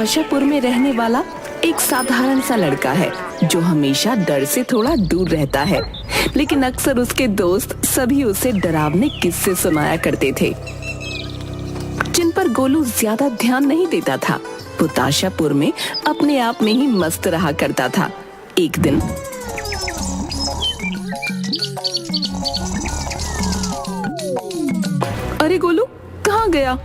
ताशापुर में रहने वाला एक साधारण सा लड़का है जो हमेशा डर से थोड़ा दूर रहता है, लेकिन अक्सर उसके दोस्त सभी उसे डरावने किस्से सुनाया करते थे जिन पर गोलू ज्यादा ध्यान नहीं देता था। वो ताशापुर में अपने आप में ही मस्त रहा करता था। एक दिन अरे गोलू, कहाँ गया?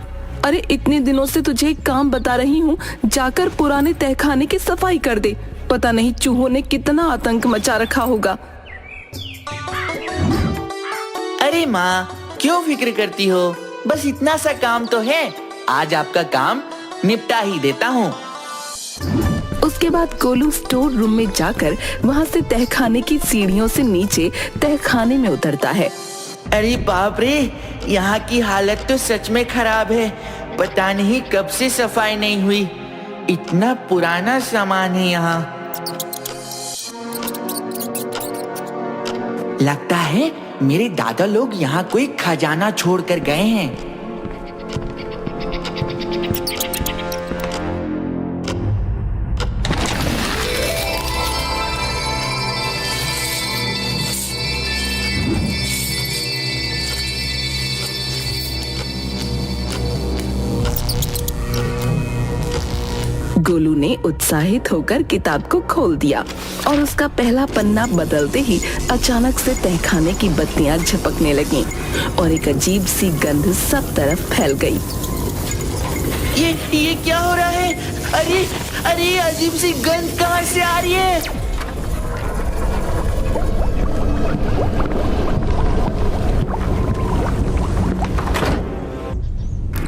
अरे इतने दिनों से तुझे एक काम बता रही हूँ, जाकर पुराने तहखाने की सफाई कर दे। पता नहीं चूहों ने कितना आतंक मचा रखा होगा। अरे माँ, क्यों फिक्र करती हो? बस इतना सा काम तो है, आज आपका काम निपटा ही देता हूँ। उसके बाद गोलू स्टोर रूम में जाकर वहाँ से तहखाने की सीढ़ियों से नीचे तहखाने में उतरता है। अरे बाप रे, यहाँ की हालत तो सच में खराब है। पता नहीं कब से सफाई नहीं हुई। इतना पुराना सामान है यहाँ। लगता है मेरे दादा लोग यहाँ कोई खजाना छोड़ कर गए हैं। गोलू ने उत्साहित होकर किताब को खोल दिया और उसका पहला पन्ना बदलते ही अचानक से तहखाने की बत्तियां झपकने लगीं और एक अजीब सी गंध सब तरफ फैल गई। ये क्या हो रहा है? अरे अरे, अजीब सी गंध कहाँ से आ रही है?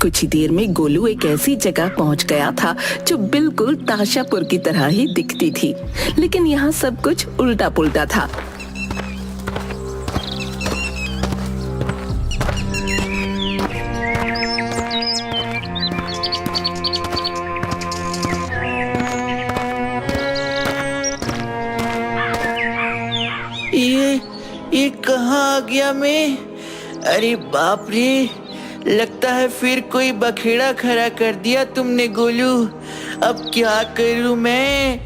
कुछ ही देर में गोलू एक ऐसी जगह पहुंच गया था जो बिल्कुल ताशापुर की तरह ही दिखती थी, लेकिन यहाँ सब कुछ उल्टा पुल्टा था। ये कहाँ आ गया मैं? अरे बाप रे, लगता है फिर कोई बखेड़ा खड़ा कर दिया तुमने गोलू। अब क्या करूं मैं?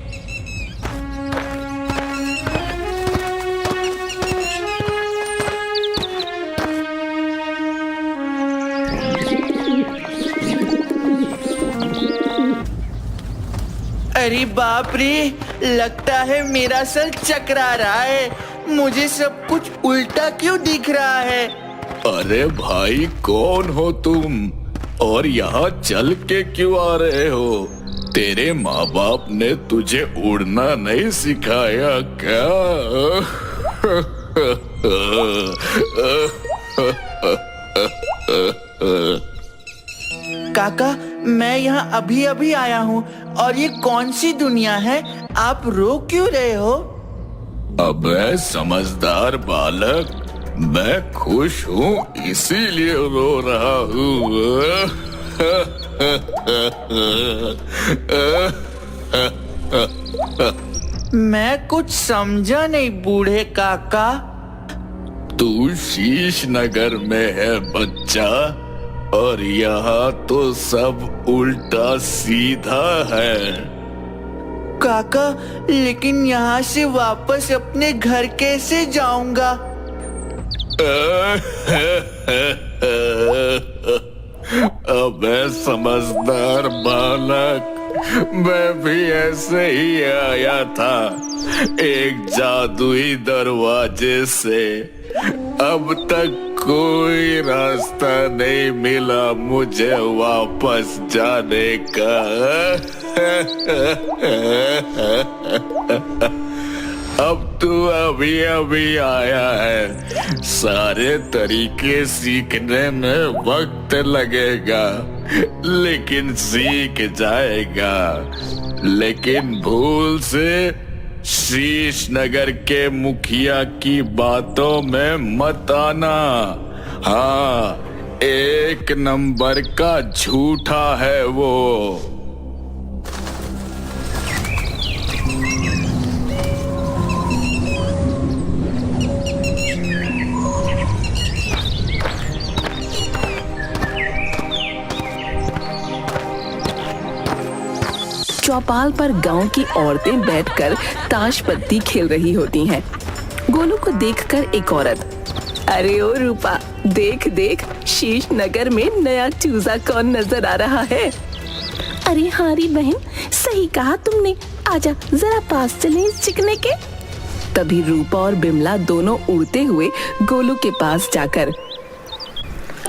अरे बाप रे, लगता है मेरा सर चकरा रहा है। मुझे सब कुछ उल्टा क्यों दिख रहा है? अरे भाई, कौन हो तुम और यहाँ चल के क्यों आ रहे हो? तेरे माँ बाप ने तुझे उड़ना नहीं सिखाया क्या? काका, मैं यहाँ अभी अभी आया हूँ और ये कौन सी दुनिया है? आप रो क्यों रहे हो? अबे समझदार बालक, मैं खुश हूँ इसीलिए रो रहा हूँ। मैं कुछ समझा नहीं बूढ़े काका। तू शीश नगर में है बच्चा, और यहाँ तो सब उल्टा सीधा है। काका, लेकिन यहाँ से वापस अपने घर कैसे जाऊंगा? अबे समझदार बालक, मैं भी ऐसे ही आया था, एक जादुई दरवाजे से। अब तक कोई रास्ता नहीं मिला मुझे वापस जाने का। अब तू अभी अभी आया है, सारे तरीके सीखने में वक्त लगेगा, लेकिन सीख जाएगा। लेकिन भूल से शीश नगर के मुखिया की बातों में मत आना। हाँ, 1 नंबर का झूठा है वो। चौपाल पर गांव की औरतें बैठकर ताश पत्ती खेल रही होती हैं। गोलू को देखकर एक औरत, अरे ओ रूपा, देख देख शीश नगर में नया चूजा कौन नजर आ रहा है। अरे हारी बहन, सही कहा तुमने, आजा जरा पास चले इस चिकने के। तभी रूपा और बिमला दोनों उड़ते हुए गोलू के पास जाकर,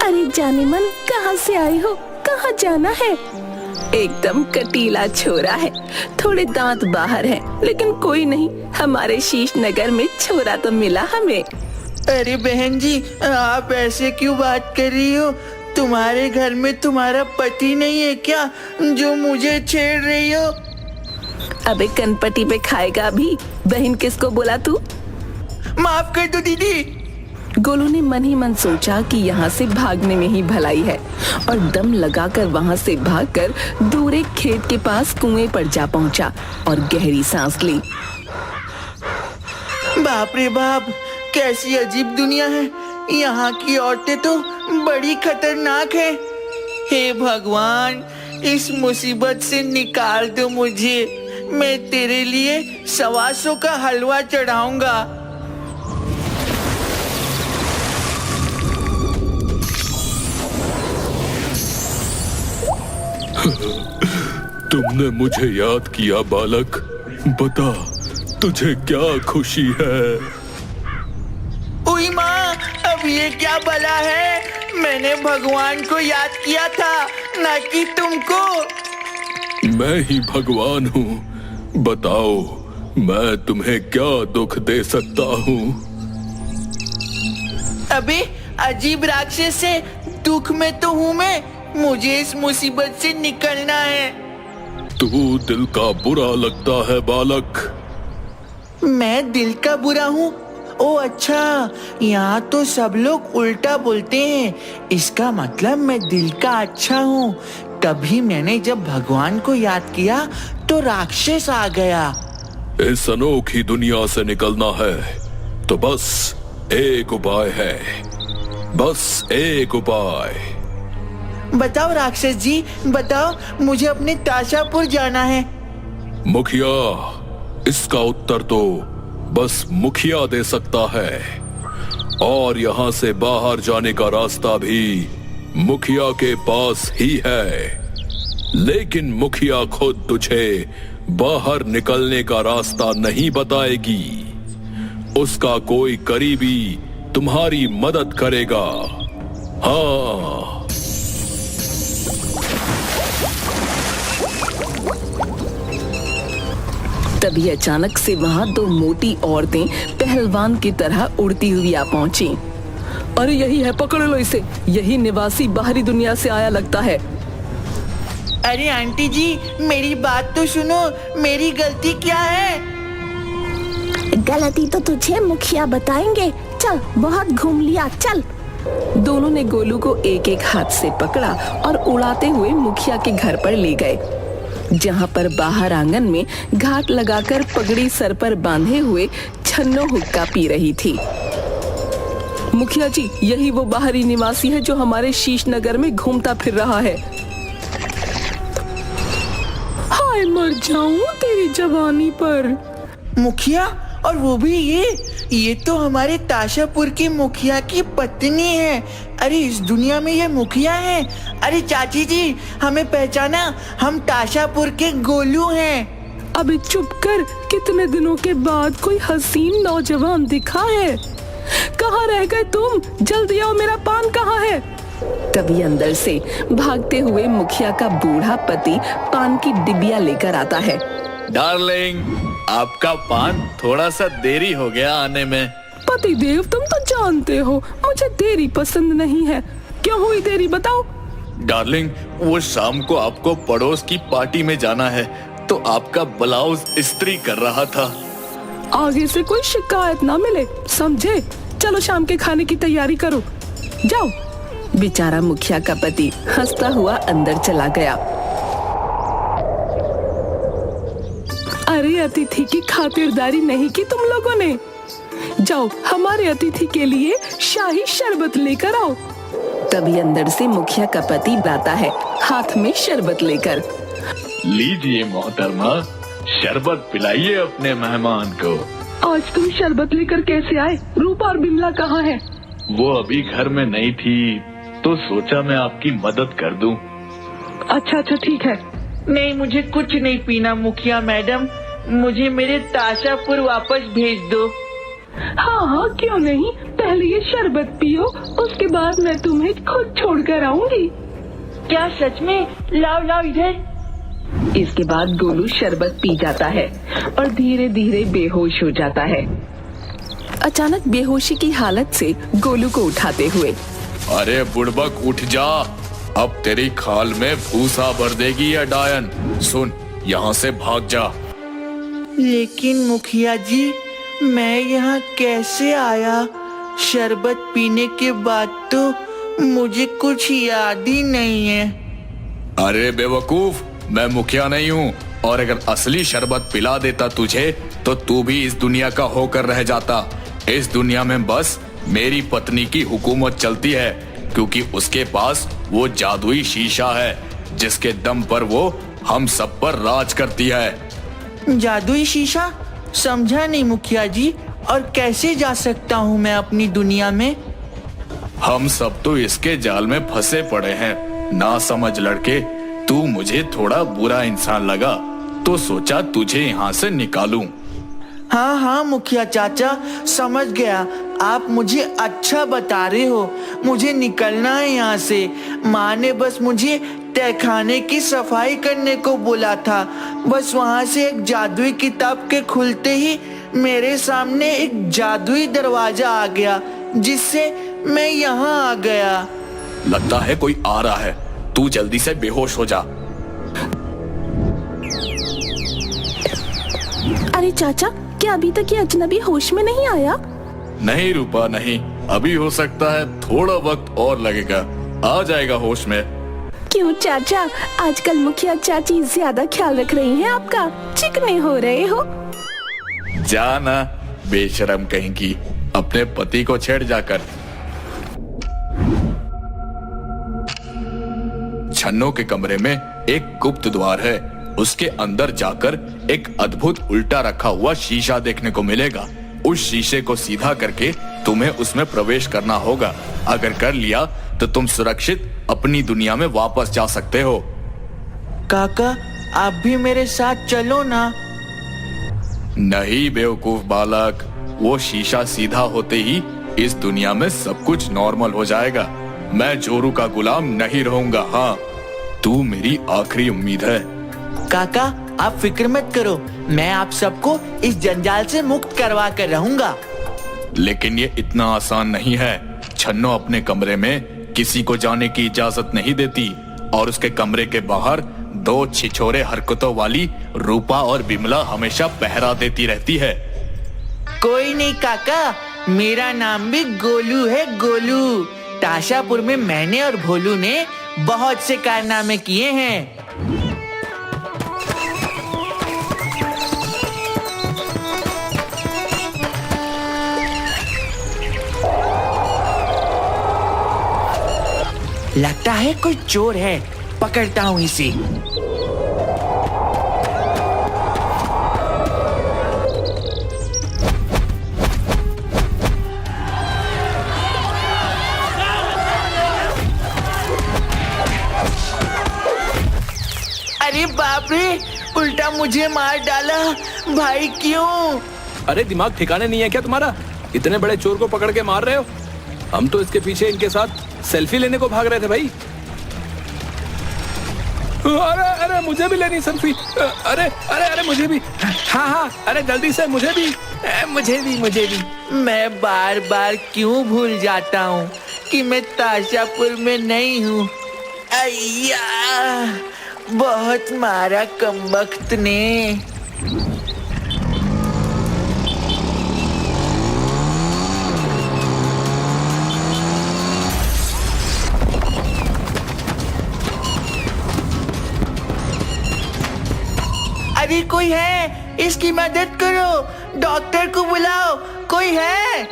अरे जाने मन, कहाँ से आए हो, कहाँ जाना है। एकदम कटीला छोरा है, थोड़े दांत बाहर हैं, लेकिन कोई नहीं, हमारे शीश नगर में छोरा तो मिला हमें। अरे बहन जी, आप ऐसे क्यों बात कर रही हो? तुम्हारे घर में तुम्हारा पति नहीं है क्या जो मुझे छेड़ रही हो? अबे कनपटी पे खाएगा भी, बहन किसको बोला तू? माफ कर दो दीदी। गोलू ने मन ही मन सोचा कि यहाँ से भागने में ही भलाई है और दम लगाकर वहाँ से भागकर दूर एक खेत के पास कुएं पर जा पहुँचा और गहरी सांस ली। बाप रे बाप, कैसी अजीब दुनिया है। यहाँ की औरतें तो बड़ी खतरनाक है। हे भगवान, इस मुसीबत से निकाल दो मुझे। मैं तेरे लिए 125 का हलवा चढ़ाऊंगा। तुमने मुझे याद किया बालक, बता तुझे क्या खुशी है? उई माँ, अब ये क्या भला है? मैंने भगवान को याद किया था, ना कि तुमको। मैं ही भगवान हूँ, बताओ मैं तुम्हें क्या दुख दे सकता हूँ? अबे अजीब राक्षस से दुख में तो हूँ मैं, मुझे इस मुसीबत से निकलना है। तू दिल का बुरा लगता है बालक। मैं दिल का बुरा हूँ? ओ अच्छा, यहाँ तो सब लोग उल्टा बोलते हैं। इसका मतलब मैं दिल का अच्छा हूँ। तभी मैंने जब भगवान को याद किया तो राक्षस आ गया। इस अनोखी दुनिया से निकलना है तो बस एक उपाय है, बस एक उपाय। बताओ राक्षस जी, बताओ, मुझे अपने ताशापुर जाना है। मुखिया, इसका उत्तर तो बस मुखिया दे सकता है, और यहाँ से बाहर जाने का रास्ता भी मुखिया के पास ही है। लेकिन मुखिया खुद तुझे बाहर निकलने का रास्ता नहीं बताएगी, उसका कोई करीबी तुम्हारी मदद करेगा। हाँ। तभी अचानक से वहाँ दो मोटी औरतें पहलवान की तरह उड़ती हुई आ पहुंची। अरे यही है, पकड़ लो इसे, यही निवासी बाहरी दुनिया से आया लगता है। अरे आंटी जी, मेरी बात तो सुनो, मेरी गलती क्या है? गलती तो तुझे मुखिया बताएंगे। चल, बहुत घूम लिया, चल। दोनों ने गोलू को एक एक हाथ से पकड़ा और उड़ाते हुए मुखिया के घर पर ले गए, जहाँ पर बाहर आंगन में घाट लगाकर पगड़ी सर पर बांधे हुए छन्नो हुक्का पी रही थी। मुखिया जी, यही वो बाहरी निवासी है जो हमारे शीश नगर में घूमता फिर रहा है। हाय मर जाऊं तेरी जवानी पर। मुखिया, और वो भी ये तो हमारे ताशापुर की मुखिया की पत्नी है। अरे इस दुनिया में ये मुखिया है। अरे चाची जी, हमें पहचाना, हम ताशापुर के गोलू हैं। अबे चुप कर, कितने दिनों के बाद कोई हसीन नौजवान दिखा है। कहाँ रह गए तुम? जल्दी आओ, मेरा पान कहाँ है? तभी अंदर से भागते हुए मुखिया का बूढ़ा पति पान की डिबिया लेकर आता है। डार्लिंग, आपका पान थोड़ा सा देरी हो गया आने में। पति देव, तुम तो जानते हो मुझे देरी पसंद नहीं है। क्यों हुई देरी, बताओ। डार्लिंग, वो शाम को आपको पड़ोस की पार्टी में जाना है, तो आपका ब्लाउज इस्त्री कर रहा था। आगे से कोई शिकायत ना मिले, समझे? चलो शाम के खाने की तैयारी करो, जाओ। बेचारा मुखिया का पति हंसता हुआ अंदर चला गया। अरे अतिथि की खातिरदारी नहीं की तुम लोगों ने। जाओ, हमारे अतिथि के लिए शाही शरबत लेकर आओ। तभी अंदर से मुखिया का पति आता है, हाथ में शरबत लेकर। लीजिए मोहतरमा, शरबत पिलाइए अपने मेहमान को। आज तुम शरबत लेकर कैसे आए? रूपा और बिमला कहाँ है? वो अभी घर में नहीं थी, तो सोचा मैं आपकी मदद कर दूं। अच्छा ठीक है। नहीं, मुझे कुछ नहीं पीना मुखिया मैडम, मुझे मेरे ताशापुर वापस भेज दो। हाँ क्यों नहीं, पहले ये शरबत पियो, उसके बाद मैं तुम्हें खुद छोड़कर आऊंगी। क्या सच में? लाओ इधर। इसके बाद गोलू शरबत पी जाता है और धीरे धीरे बेहोश हो जाता है। अचानक बेहोशी की हालत से गोलू को उठाते हुए, अरे बुड़बक उठ जा, अब तेरी खाल में भूसा भर देगी या डायन। सुन, यहाँ से भाग जा। लेकिन मुखिया जी, मैं यहाँ कैसे आया? शरबत पीने के बाद तो मुझे कुछ याद ही नहीं है। अरे बेवकूफ, मैं मुखिया नहीं हूँ, और अगर असली शरबत पिला देता तुझे तो तू भी इस दुनिया का होकर रह जाता। इस दुनिया में बस मेरी पत्नी की हुकूमत चलती है, क्योंकि उसके पास वो जादुई शीशा है जिसके दम पर वो हम सब पर राज करती है। जादुई शीशा? समझा नहीं मुखिया जी, और कैसे जा सकता हूँ मैं अपनी दुनिया में? हम सब तो इसके जाल में फंसे पड़े हैं। ना समझ लड़के, तू मुझे थोड़ा बुरा इंसान लगा तो सोचा तुझे यहाँ से निकालूं। हाँ मुखिया चाचा, समझ गया। आप मुझे अच्छा बता रहे हो। मुझे निकलना है यहाँ से। माँ ने बस मुझे तहखाने की सफाई करने को बोला था। बस वहाँ से एक जादुई किताब के खुलते ही मेरे सामने एक जादुई दरवाजा आ गया, जिससे मैं यहाँ आ गया। लगता है कोई आ रहा है, तू जल्दी से बेहोश हो जा। अरे चाचा, क्या अभी तक ये अजनबी होश में नहीं आया? नहीं रूपा, नहीं, अभी हो सकता है थोड़ा वक्त और लगेगा, आ जाएगा होश में। क्यों चाचा, आजकल मुखिया चाची ज्यादा ख्याल रख रही हैं आपका? चिकने हो रहे हो। जाना बेशरम कहीं की, अपने पति को छेड़ जाकर। छन्नो के कमरे में एक गुप्त द्वार है, उसके अंदर जाकर एक अद्भुत उल्टा रखा हुआ शीशा देखने को मिलेगा। उस शीशे को सीधा करके तुम्हें उसमें प्रवेश करना होगा। अगर कर लिया तो तुम सुरक्षित अपनी दुनिया में वापस जा सकते हो। काका, आप भी मेरे साथ चलो ना। नहीं बेवकूफ बालक, वो शीशा सीधा होते ही इस दुनिया में सब कुछ नॉर्मल हो जाएगा। मैं जोरू का गुलाम नहीं रहूंगा। हाँ, तू मेरी आखिरी उम्मीद है। काका, आप फिक्र मत करो, मैं आप सबको इस जंजाल से मुक्त करवा कर रहूंगा। लेकिन ये इतना आसान नहीं है। छन्नो अपने कमरे में किसी को जाने की इजाजत नहीं देती, और उसके कमरे के बाहर दो छिछोरे हरकतों वाली रूपा और बिमला हमेशा पहरा देती रहती है। कोई नहीं काका, मेरा नाम भी गोलू है, गोलू। ताशापुर में मैंने और भोलू ने बहुत से कारनामे किए हैं। लगता है कोई चोर है, पकड़ता हूँ इसे। अरे बाप रे, उल्टा मुझे मार डाला। भाई क्यों? अरे दिमाग ठिकाने नहीं है क्या तुम्हारा? इतने बड़े चोर को पकड़ के मार रहे हो? हम तो इसके पीछे इनके साथ सेल्फी लेने को भाग रहे थे भाई। अरे मुझे भी लेनी सेल्फी। अरे मुझे भी। हाँ, अरे जल्दी से मुझे भी। मैं बार बार क्यों भूल जाता हूँ कि मैं ताशापुर में नहीं हूँ। अय्या, बहुत मारा कमबख्त ने। अरे कोई है, इसकी मदद करो, डॉक्टर को बुलाओ, कोई है?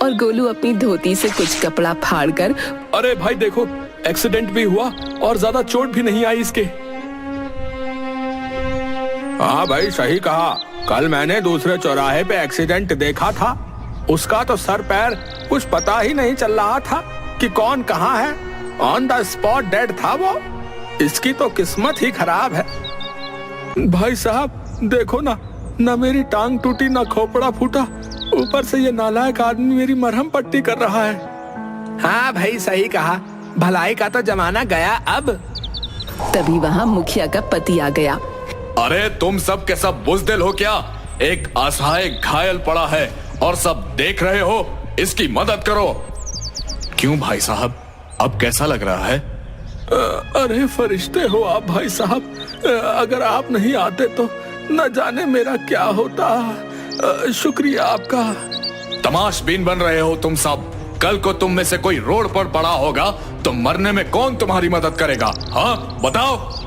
और गोलू अपनी धोती से कुछ कपड़ा फाड़कर, अरे भाई देखो, एक्सीडेंट भी हुआ और ज्यादा चोट भी नहीं आई इसके। हाँ भाई सही कहा। कल मैंने दूसरे चौराहे पे एक्सीडेंट देखा था। उसका तो सर पैर कुछ पता ही नहीं चल रहा था कि कौन कहाँ है। ऑन द स्पॉट डेड था वो। इसकी तो किस्मत ही खराब है। भाई साहब देखो ना, न मेरी टांग टूटी न खोपड़ा फूटा, ऊपर से ये नालायक आदमी मेरी मरहम पट्टी कर रहा है। हाँ भाई सही कहा, भलाई का तो जमाना गया अब। तभी वहाँ मुखिया का पति आ गया। अरे तुम सब के सब बुज़दिल हो क्या? एक असहाय घायल पड़ा है और सब देख रहे हो। इसकी मदद करो। क्यों भाई साहब, अब कैसा लग रहा है? अरे फरिश्ते हो आप भाई साहब। अगर आप नहीं आते तो न जाने मेरा क्या होता। शुक्रिया आपका। तमाशबीन बन रहे हो तुम सब। कल को तुम में से कोई रोड पर पड़ा होगा तो मरने में कौन तुम्हारी मदद करेगा? हाँ बताओ।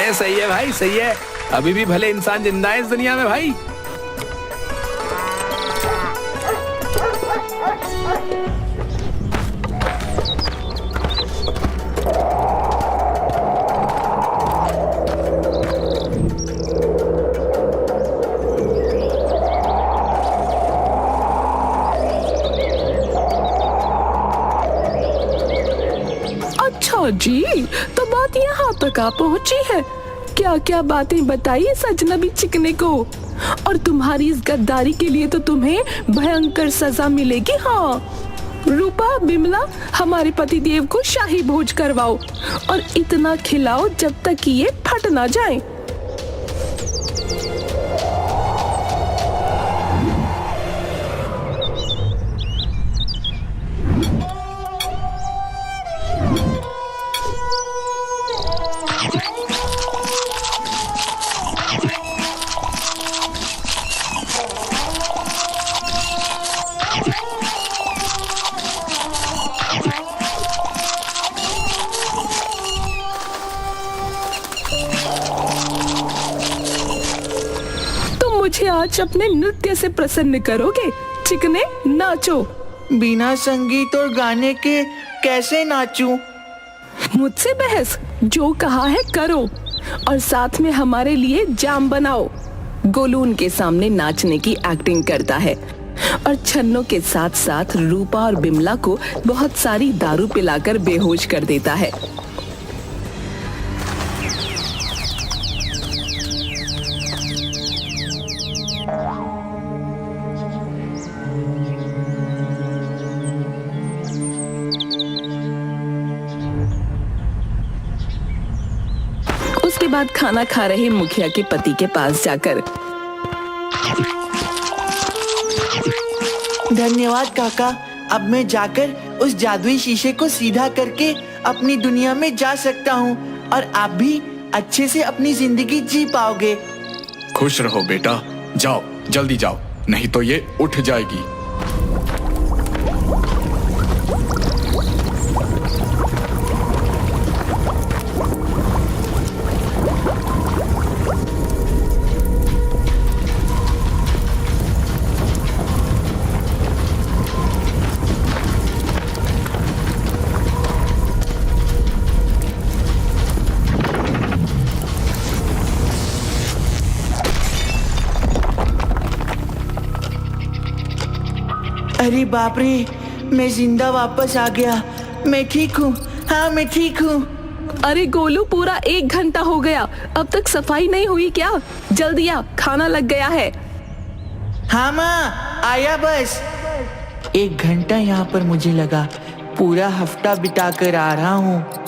सही है भाई सही है। अभी भी भले इंसान जिंदा है इस दुनिया में भाई। अच्छा जी, तो बात यहाँ तक आ पहुँची है। क्या क्या बातें बताई इस अजनबी चिकने को। और तुम्हारी इस गद्दारी के लिए तो तुम्हें भयंकर सजा मिलेगी। हाँ रूपा, बिमला, हमारे पति देव को शाही भोज करवाओ और इतना खिलाओ जब तक कि ये फट ना जाए। मुझे आज अपने नृत्य से प्रसन्न करोगे? चिकने नाचो। बिना संगीत और गाने के कैसे नाचूं? मुझसे बहस? जो कहा है करो और साथ में हमारे लिए जाम बनाओ। गोलू उनके सामने नाचने की एक्टिंग करता है और छन्नों के साथ साथ रूपा और बिमला को बहुत सारी दारू पिलाकर बेहोश कर देता है। उसके बाद खाना खा रहे मुखिया के पति के पास जाकर, धन्यवाद काका, अब मैं जाकर उस जादुई शीशे को सीधा करके अपनी दुनिया में जा सकता हूँ और आप भी अच्छे से अपनी जिंदगी जी पाओगे। खुश रहो बेटा, जाओ जल्दी जाओ, नहीं तो ये उठ जाएगी। अरे बाप रे, मैं जिंदा वापस आ गया। मैं ठीक हूँ, हाँ मैं ठीक हूँ। अरे गोलू, पूरा 1 घंटा हो गया, अब तक सफाई नहीं हुई क्या? जल्दी आ, खाना लग गया है। हाँ माँ, आया बस। 1 घंटा यहाँ पर मुझे लगा, पूरा हफ्ता बिता कर आ रहा हूँ।